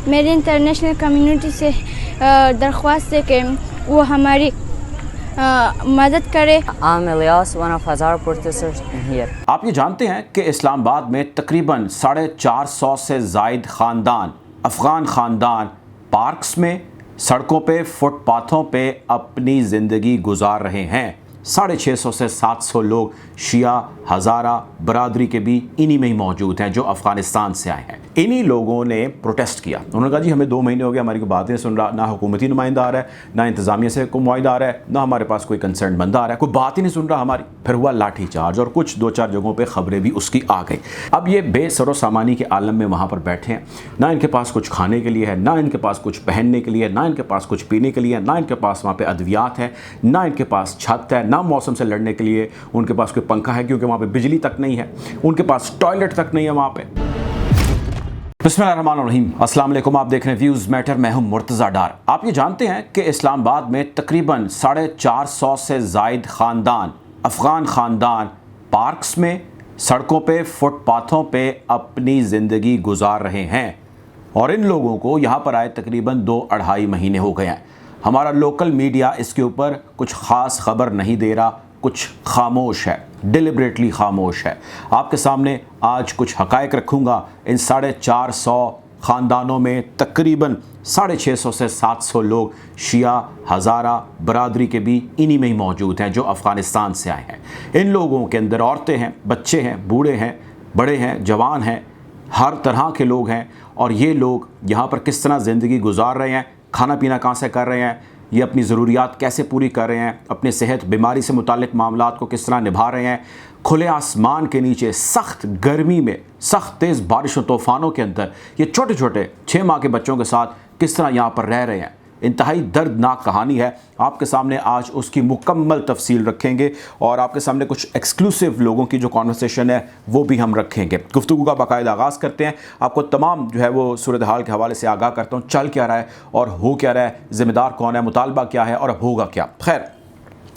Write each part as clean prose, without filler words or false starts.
میری international community سے درخواست ہے کہ وہ ہماری مدد کرے. I'm Ilyas, one of Hazara protesters here. آپ یہ جانتے ہیں کہ اسلام آباد میں تقریباً 450 سے زائد خاندان، افغان خاندان پارکس میں، سڑکوں پہ، فٹ پاتھوں پہ اپنی زندگی گزار رہے ہیں. 650 سے 700 لوگ شیعہ ہزارہ برادری کے بھی انہی میں ہی موجود ہیں جو افغانستان سے آئے ہیں. انہی لوگوں نے پروٹیسٹ کیا. انہوں نے کہا جی ہمیں 2 مہینے ہو گئے، ہماری کوئی بات نہیں سن رہا، نہ حکومتی نمائندہ آ رہا ہے، نہ انتظامیہ سے کوئی معاہدہ آ رہا ہے، نہ ہمارے پاس کوئی کنسرن بندہ آ رہا ہے، کوئی بات ہی نہیں سن رہا ہماری. پھر ہوا لاٹھی چارج اور کچھ 2-4 جگہوں پہ خبریں بھی اس کی آ گئی. اب یہ بے سر و سامانی کے عالم میں وہاں پر بیٹھے ہیں، نہ ان کے پاس کچھ کھانے کے لیے ہے، نہ ان کے پاس کچھ پہننے کے لیے، نہ ان کے پاس کچھ پینے کے لیے، نہ ان کے پاس وہاں پہ ادویات ہے، نہ ان کے پاس چھت ہے، نہ موسم سے لڑنے کے لیے ان کے پاس کوئی پنکھا ہے کیونکہ وہاں پہ بجلی تک نہیں ہے، ان کے پاس ٹوائلٹ تک نہیں ہے وہاں پہ. بسم اللہ الرحمن الرحیم. السلام علیکم، آپ دیکھ رہے ہیں ویوز میٹر، میں ہوں مرتضیٰ ڈار. آپ یہ جانتے ہیں کہ اسلام آباد میں تقریباً 450 سے زائد خاندان، افغان خاندان پارکس میں، سڑکوں پہ، فٹ پاتھوں پہ اپنی زندگی گزار رہے ہیں، اور ان لوگوں کو یہاں پر آئے تقریباً 2-2.5 مہینے ہو گئے ہیں. ہمارا لوکل میڈیا اس کے اوپر کچھ خاص خبر نہیں دے رہا، کچھ خاموش ہے، ڈیلیبریٹلی خاموش ہے. آپ کے سامنے آج کچھ حقائق رکھوں گا. ان 450 خاندانوں میں تقریباً 650 سے 700 لوگ شیعہ ہزارہ برادری کے بھی انہی میں ہی موجود ہیں جو افغانستان سے آئے ہیں. ان لوگوں کے اندر عورتیں ہیں، بچے ہیں، بوڑھے ہیں، بڑے ہیں، جوان ہیں، ہر طرح کے لوگ ہیں. اور یہ لوگ یہاں پر کس طرح زندگی گزار رہے ہیں، کھانا پینا کہاں سے کر رہے ہیں، یہ اپنی ضروریات کیسے پوری کر رہے ہیں، اپنے صحت بیماری سے متعلق معاملات کو کس طرح نبھا رہے ہیں، کھلے آسمان کے نیچے سخت گرمی میں، سخت تیز بارش و طوفانوں کے اندر یہ چھوٹے چھوٹے 6 ماہ کے بچوں کے ساتھ کس طرح یہاں پر رہ رہے ہیں. انتہائی دردناک کہانی ہے. آپ کے سامنے آج اس کی مکمل تفصیل رکھیں گے، اور آپ کے سامنے کچھ ایکسکلوسیو لوگوں کی جو کانورسیشن ہے وہ بھی ہم رکھیں گے. گفتگو کا باقاعدہ آغاز کرتے ہیں. آپ کو تمام جو ہے وہ صورتحال کے حوالے سے آگاہ کرتا ہوں، چل کیا رہا ہے اور ہو کیا رہا ہے، ذمہ دار کون ہے، مطالبہ کیا ہے اور اب ہوگا کیا. خیر،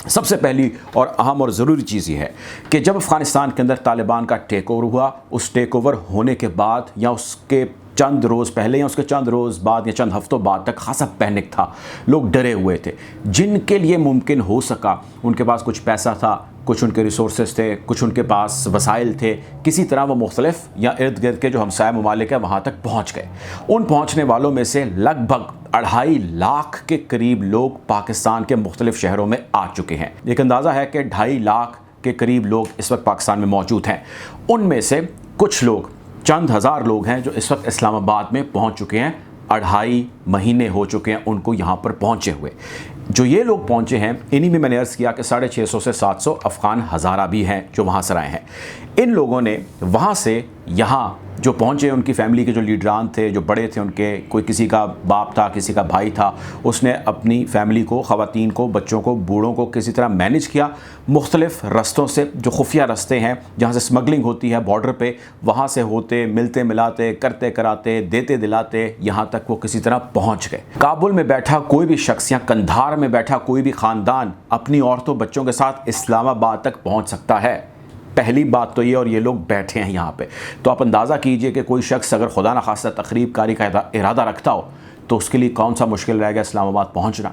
سب سے پہلی اور اہم اور ضروری چیز یہ ہے کہ جب افغانستان کے اندر طالبان کا ٹیک اوور ہوا، اس ٹیک اوور ہونے کے بعد یا اس کے چند روز پہلے یا اس کے چند روز بعد یا چند ہفتوں بعد تک خاصا پینک تھا. لوگ ڈرے ہوئے تھے. جن کے لیے ممکن ہو سکا، ان کے پاس کچھ پیسہ تھا، کچھ ان کے ریسورسز تھے، کچھ ان کے پاس وسائل تھے، کسی طرح وہ مختلف یا ارد گرد کے جو ہمسایہ ممالک ہیں وہاں تک پہنچ گئے. ان پہنچنے والوں میں سے لگ بھگ 2.5 لاکھ کے قریب لوگ پاکستان کے مختلف شہروں میں آ چکے ہیں. ایک اندازہ ہے کہ 2.5 لاکھ کے قریب لوگ اس وقت پاکستان میں موجود ہیں. ان میں سے کچھ لوگ، چند ہزار لوگ ہیں جو اس وقت اسلام آباد میں پہنچ چکے ہیں. 2.5 مہینے ہو چکے ہیں ان کو یہاں پر پہنچے ہوئے. جو یہ لوگ پہنچے ہیں انہی میں نے عرض کیا کہ 650 سے 700 افغان ہزارہ بھی ہیں جو وہاں سے آئے ہیں. ان لوگوں نے وہاں سے یہاں جو پہنچے، ان کی فیملی کے جو لیڈران تھے، جو بڑے تھے، ان کے کوئی کسی کا باپ تھا، کسی کا بھائی تھا، اس نے اپنی فیملی کو، خواتین کو، بچوں کو، بوڑھوں کو کسی طرح مینج کیا. مختلف رستوں سے، جو خفیہ رستے ہیں جہاں سے سمگلنگ ہوتی ہے بارڈر پہ، وہاں سے ہوتے، ملتے ملاتے، کرتے کراتے، دیتے دلاتے یہاں تک وہ کسی طرح پہنچ گئے. کابل میں بیٹھا کوئی بھی شخص یا کندھار میں بیٹھا کوئی بھی خاندان اپنی عورتوں بچوں کے ساتھ اسلام آباد تک پہنچ سکتا ہے. پہلی بات تو یہ، اور یہ لوگ بیٹھے ہیں یہاں پہ. تو آپ اندازہ کیجئے کہ کوئی شخص اگر خدا نخواستہ تخریب کاری کا ارادہ رکھتا ہو تو اس کے لیے کون سا مشکل رہے گا اسلام آباد پہنچنا.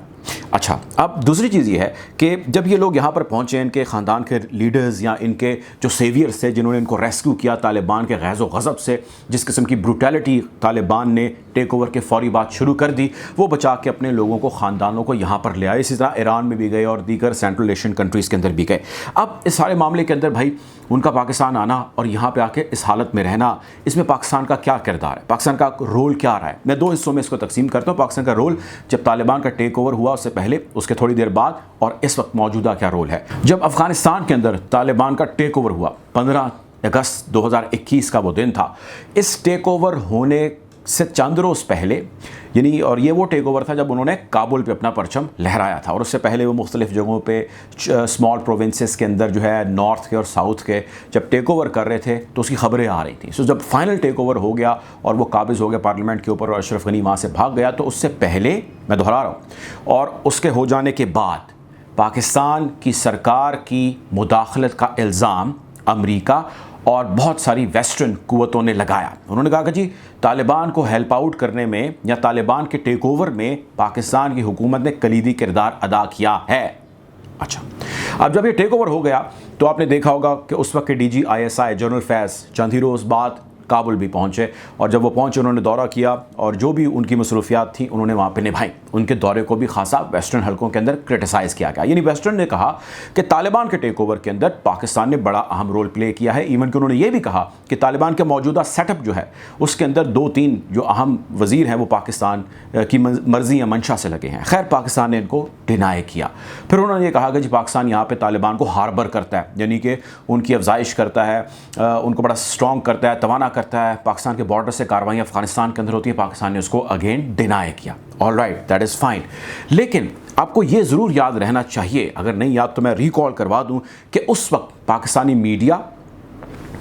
اچھا، اب دوسری چیز یہ ہے کہ جب یہ لوگ یہاں پر پہنچے، ان کے خاندان کے لیڈرز یا ان کے جو سیویئرز تھے جنہوں نے ان کو ریسکیو کیا طالبان کے غیظ و غضب سے، جس قسم کی بروٹیلٹی طالبان نے ٹیک اوور کے فوری بعد شروع کر دی، وہ بچا کے اپنے لوگوں کو، خاندانوں کو یہاں پر لے آئے. اسی طرح ایران میں بھی گئے اور دیگر سینٹرل ایشین کنٹریز کے اندر بھی گئے. اب اس سارے معاملے کے اندر بھائی ان کا پاکستان آنا اور یہاں پہ آ کے اس حالت میں رہنا، اس میں پاکستان کا کیا کردار ہے، پاکستان کا رول کیا رہا ہے. میں 2 حصوں میں اس کو تقسیم کرتا ہوں. پاکستان کا رول جب طالبان کا ٹیک اوور ہوا، اس سے پہلے، اس کے تھوڑی دیر بعد، اور اس وقت موجودہ کیا رول ہے. جب افغانستان کے اندر طالبان کا ٹیک اوور ہوا، 15 اگست 2021 کا وہ دن تھا. اس ٹیک اوور ہونے سے چند روز پہلے، یعنی، اور یہ وہ ٹیک اوور تھا جب انہوں نے کابل پہ اپنا پرچم لہرایا تھا، اور اس سے پہلے وہ مختلف جگہوں پہ اسمال پروونسز کے اندر جو ہے نارتھ کے اور ساؤتھ کے جب ٹیک اوور کر رہے تھے تو اس کی خبریں آ رہی تھیں. سو جب فائنل ٹیک اوور ہو گیا اور وہ قابض ہو گیا پارلیمنٹ کے اوپر اور اشرف غنی وہاں سے بھاگ گیا، تو اس سے پہلے، میں دہرا رہا ہوں، اور اس کے ہو جانے کے بعد پاکستان کی سرکار کی مداخلت کا الزام امریکہ اور بہت ساری ویسٹرن قوتوں نے لگایا. انہوں نے کہا کہ جی طالبان کو ہیلپ آؤٹ کرنے میں یا طالبان کے ٹیک اوور میں پاکستان کی حکومت نے کلیدی کردار ادا کیا ہے. اچھا، اب جب یہ ٹیک اوور ہو گیا تو آپ نے دیکھا ہوگا کہ اس وقت کے D G I S I general Faiz چند ہی روز بعد کابل بھی پہنچے، اور جب وہ پہنچے انہوں نے دورہ کیا اور جو بھی ان کی مصروفیات تھیں انہوں نے وہاں پہ نبھائی. ان کے دورے کو بھی خاصا ویسٹرن حلقوں کے اندر کرٹیسائز کیا گیا. یعنی ویسٹرن نے کہا کہ طالبان کے ٹیک اوور کے اندر پاکستان نے بڑا اہم رول پلے کیا ہے. ایون کہ انہوں نے یہ بھی کہا کہ طالبان کے موجودہ سیٹ اپ جو ہے اس کے اندر 2-3 جو اہم وزیر ہیں وہ پاکستان کی مرضی یا منشا سے لگے ہیں. خیر پاکستان نے ان کو ڈینائی کیا. پھر انہوں نے یہ کہا کہ جی پاکستان یہاں پہ طالبان کو ہاربر کرتا ہے، یعنی کہ ان کی افزائش کرتا ہے، ان کو بڑا اسٹرانگ کرتا ہے، توانا کرتا ہے. پاکستان کے بارڈر سے کارروائیاں افغانستان کے اندر ہوتی ہے، پاکستان نے اس کو اگین ڈینائی کیا. All right, that is fine. لیکن آپ کو یہ ضرور یاد رہنا چاہیے، اگر نہیں یاد تو میں ریکال کروا دوں کہ اس وقت Pakistani media,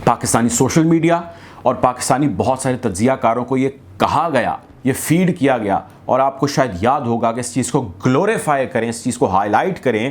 Pakistani social media اور پاکستانی بہت سارے تجزیہ کاروں کو یہ کہا گیا، یہ فیڈ کیا گیا، اور آپ کو شاید یاد ہوگا کہ اس چیز کو گلوریفائی کریں، اس چیز کو ہائی لائٹ کریں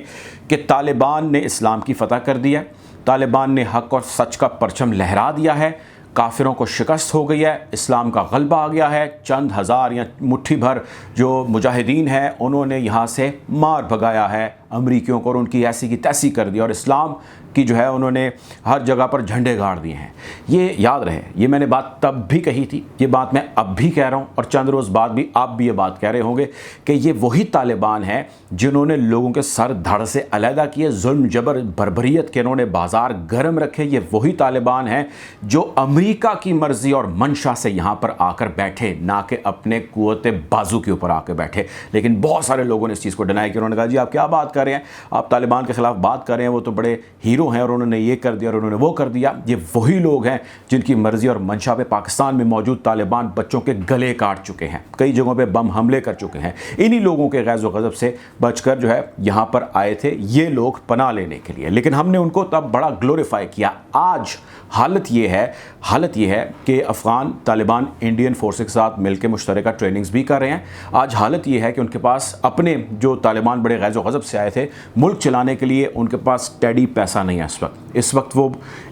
کہ طالبان نے اسلام کی فتح کر دی ہے، طالبان نے حق اور سچ کا پرچم لہرا دیا ہے، کافروں کو شکست ہو گئی ہے، اسلام کا غلبہ آ گیا ہے، چند ہزار یا مٹھی بھر جو مجاہدین ہیں انہوں نے یہاں سے مار بھگایا ہے امریکیوں کو اور ان کی ایسی کی تیسی کر دی، اور اسلام کی جو ہے انہوں نے ہر جگہ پر جھنڈے گاڑ دیے ہیں. یہ یاد رہے، یہ میں نے بات تب بھی کہی تھی، یہ بات میں اب بھی کہہ رہا ہوں، اور چند روز بعد بھی آپ بھی یہ بات کہہ رہے ہوں گے کہ یہ وہی طالبان ہیں جنہوں نے لوگوں کے سر دھڑ سے علیحدہ کیے، ظلم جبر بربریت کے انہوں نے بازار گرم رکھے. یہ وہی طالبان ہیں جو امریکہ کی مرضی اور منشا سے یہاں پر آ کر بیٹھے، نہ کہ اپنے قوت بازو کے اوپر آ کے بیٹھے. لیکن بہت سارے لوگوں نے اس چیز کو ڈینائی کیا. انہوں نے کہا جی آپ کیا بات کر رہے ہیں، آپ طالبان کے خلاف بات کر رہے ہیں، وہ تو بڑے ہیرو ہیں اور انہوں نے یہ کر دیا اور انہوں نے وہ کر دیا. یہ وہی لوگ ہیں جن کی مرضی اور منشا پہ پاکستان میں موجود طالبان بچوں کے گلے کاٹ چکے ہیں، کئی جگہوں پہ بم حملے کر چکے ہیں. انہی لوگوں کے غیظ و غضب سے بچ کر جو ہے یہاں پر آئے تھے یہ لوگ پناہ لینے کے لیے، لیکن ہم نے ان کو تب بڑا گلوریفائی کیا. آج حالت یہ ہے کہ افغان طالبان انڈین فورسز کے ساتھ مل کے مشترکہ ٹریننگز بھی کر رہے ہیں. آج حالت یہ ہے کہ ان کے پاس اپنے جو طالبان بڑے غیظ و غضب سے آئے تھے ملک چلانے کے لیے ان کے پاس ٹیڈی پیسہ نہیں ہے. اس وقت وہ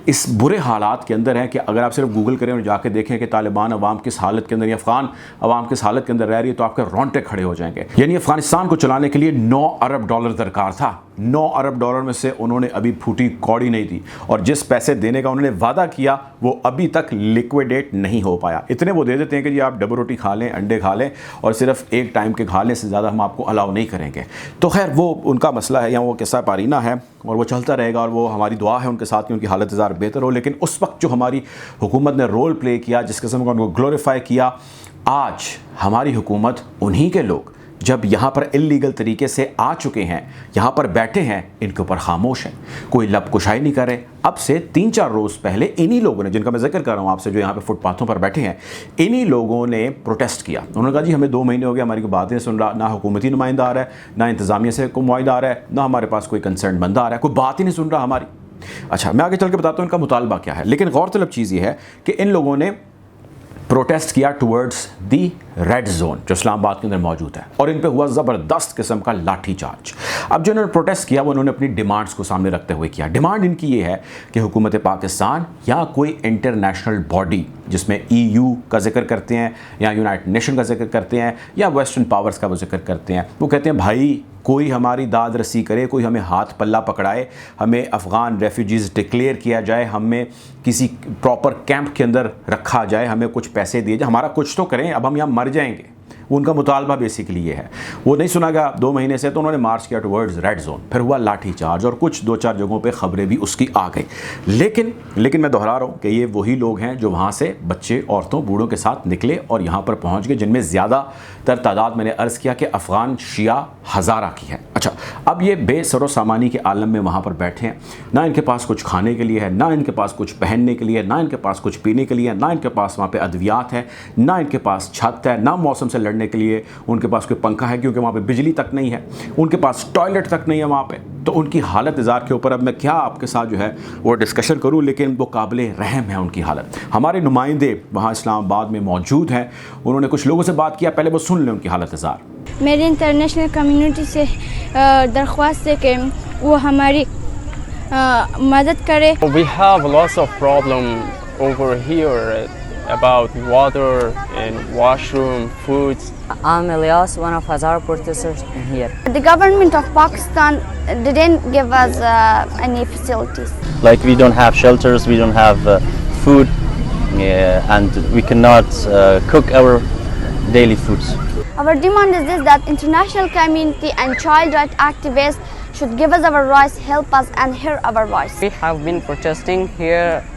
اس برے حالات کے اندر ہیں کہ اگر آپ صرف گوگل کریں اور جا کے دیکھیں کہ طالبان عوام کس حالت کے اندر یا افغان عوام کس حالت کے اندر رہ رہی ہے تو آپ کے رونٹے کھڑے ہو جائیں گے. یعنی افغانستان کو چلانے کے لیے $9 ارب درکار تھا. $9 ارب میں سے انہوں نے ابھی پھوٹی کوڑی نہیں دی، اور جس پیسے دینے کا انہوں نے وعدہ کیا وہ ابھی تک لیکویڈیٹ نہیں ہو پایا. اتنے وہ دے دیتے ہیں کہ جی آپ ڈبل روٹی کھا لیں، انڈے کھا لیں، اور صرف ایک ٹائم کے کھانے سے زیادہ ہم آپ کو الاؤ نہیں کریں گے. تو خیر وہ ان کا مسئلہ ہے یا وہ قصہ پارینہ ہے اور وہ چلتا رہے گا، اور وہ ہماری دعا ہے ان کے ساتھ کہ ان کی حالت زار بہتر ہو. لیکن اس وقت جو ہماری حکومت نے رول پلے کیا، جس قسم کا ان کو گلوریفائی کیا، آج ہماری حکومت انہی کے لوگ جب یہاں پر اللیگل طریقے سے آ چکے ہیں، یہاں پر بیٹھے ہیں، ان کے اوپر خاموش ہیں، کوئی لب کشائی نہیں کر رہے. اب سے 3-4 روز پہلے انہی لوگوں نے، جن کا میں ذکر کر رہا ہوں آپ سے، جو یہاں پہ فٹ پاتھوں پر بیٹھے ہیں، انہی لوگوں نے پروٹیسٹ کیا. انہوں نے کہا جی ہمیں 2 مہینے ہو گئے، ہماری کوئی بات نہیں سن رہا، نہ حکومتی نمائندہ آ رہا ہے، نہ انتظامیہ سے کوئی معاہدہ آ رہا ہے، نہ ہمارے پاس کوئی کنسرن بندہ آ رہا ہے، کوئی بات ہی نہیں سن رہا ہماری. اچھا میں آگے چل کے بتاتا ہوں ان کا مطالبہ کیا ہے. لیکن غور طلب چیز یہ ہے کہ ان لوگوں نے پروٹیسٹ کیا ٹورڈز دی ریڈ زون جو اسلام آباد کے اندر موجود ہے، اور ان پہ ہوا زبردست قسم کا لاٹھی چارج. اب جو انہوں نے پروٹیسٹ کیا وہ انہوں نے اپنی ڈیمانڈز کو سامنے رکھتے ہوئے کیا. ڈیمانڈ ان کی یہ ہے کہ حکومت پاکستان یا کوئی انٹرنیشنل باڈی جس میں EU کا ذکر کرتے ہیں یا یونائٹڈ نیشن کا ذکر کرتے ہیں یا ویسٹرن پاورز کا وہ ذکر کرتے ہیں، وہ کہتے ہیں بھائی کوئی ہماری داد رسی کرے، کوئی ہمیں ہاتھ پلہ پکڑائے، ہمیں افغان ریفیوجیز ڈکلیئر کیا جائے، ہمیں کسی پراپر کیمپ کے اندر رکھا جائے، ہمیں کچھ پیسے دیے جائے، ہمارا کچھ تو کریں، اب ہم یہاں مر جائیں گے. ان کا مطالبہ بیسیکلی یہ ہے. وہ نہیں سنا گیا 2 مہینے سے، تو انہوں نے مارچ کیا ٹورڈز ریڈ زون. پھر ہوا لاٹھی چارج اور کچھ 2-4 جگہوں پہ خبریں بھی اس کی آ گئی. لیکن میں دہرا رہا ہوں کہ یہ وہی لوگ ہیں جو وہاں سے بچے، عورتوں، بوڑھوں کے ساتھ نکلے اور یہاں پر پہنچ گئے، جن میں زیادہ تر تعداد میں نے عرض کیا کہ افغان شیعہ ہزارہ کی ہے. اچھا اب یہ بے سر و سامانی کے عالم میں وہاں پر بیٹھے ہیں، نہ ان کے پاس کچھ کھانے کے لیے ہے، نہ ان کے پاس کچھ پہننے کے لیے، نہ ان کے پاس کچھ پینے کے لیے، نہ ان کے پاس وہاں پہ ادویات ہے، نہ ان کے پاس چھت ہے، نہ موسم سے لڑنے کے لیے ان کے پاس کوئی پنکھا ہے کیونکہ وہاں پہ بجلی تک نہیں ہے، ان کے پاس ٹوائلٹ تک نہیں ہے وہاں پہ. تو ان کی حالت ازار کے اوپر اب میں کیا آپ کے ساتھ جو ہے وہ ڈسکشن کروں، لیکن وہ قابل رحم ہے ان کی حالت. ہمارے نمائندے وہاں اسلام آباد میں موجود ہیں، انہوں نے کچھ لوگوں سے بات کیا، پہلے وہ سن لیں ان کی حالت ازار. میری انٹرنیشنل کمیونٹی سے درخواست ہے کہ وہ ہماری مدد کرے. We have lots of problem over here about water and washroom, foods. I'm Elias, one of Hazara protesters here. The government of Pakistan didn't give us any facilities. Like we don't have shelters, we don't have food, and we cannot cook our daily foods. Our demand is this, that international community and child rights activists should give us our rights, help us and hear our voice. We have been protesting here